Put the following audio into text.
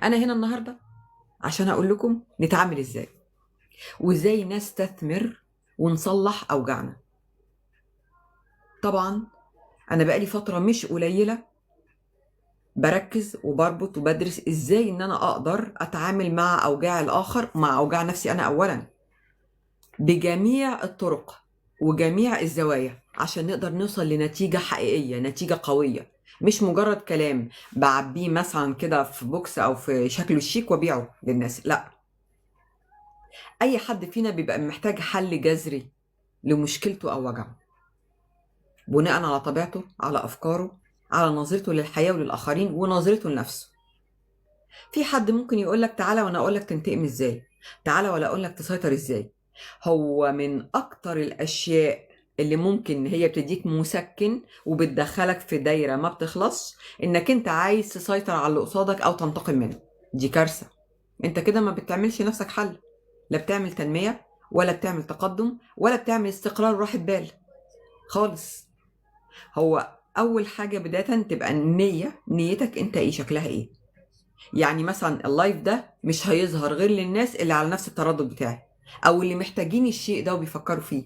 أنا هنا النهاردة عشان أقول لكم نتعامل إزاي وإزاي نستثمر ونصلح أوجاعنا. طبعا أنا بقالي فترة مش قليلة بركز وبربط وبدرس إزاي إن أنا أقدر أتعامل مع أوجاع الآخر ومع أوجاع نفسي أنا أولا بجميع الطرق وجميع الزوايا عشان نقدر نوصل لنتيجة حقيقية، نتيجة قوية، مش مجرد كلام بعبيه مثلا كده في بوكس أو في شكله الشيك وبيعه للناس. لا، أي حد فينا بيبقى محتاج حل جذري لمشكلته أو وجعه بناء على طبيعته، على أفكاره، على نظرته للحياة وللآخرين ونظرته لنفسه. في حد ممكن يقولك تعالى وأنا أقولك تنتقم إزاي، تعالى ولا أقولك تسيطر إزاي. هو من أكتر الأشياء اللي ممكن هي بتديك مسكن وبتدخلك في دايرة ما بتخلص إنك أنت عايز تسيطر على اللي قصادك أو تنتقم منه. دي كارثة. أنت كده ما بتعملش نفسك حل، لا بتعمل تنمية ولا بتعمل تقدم ولا بتعمل استقرار وراحة بال خالص. هو أول حاجة بداية تبقى نيتك أنت إيه، شكلها إيه. يعني مثلا اللايف ده مش هيظهر غير للناس اللي على نفس التردد بتاعي أو اللي محتاجين الشيء ده وبيفكروا فيه.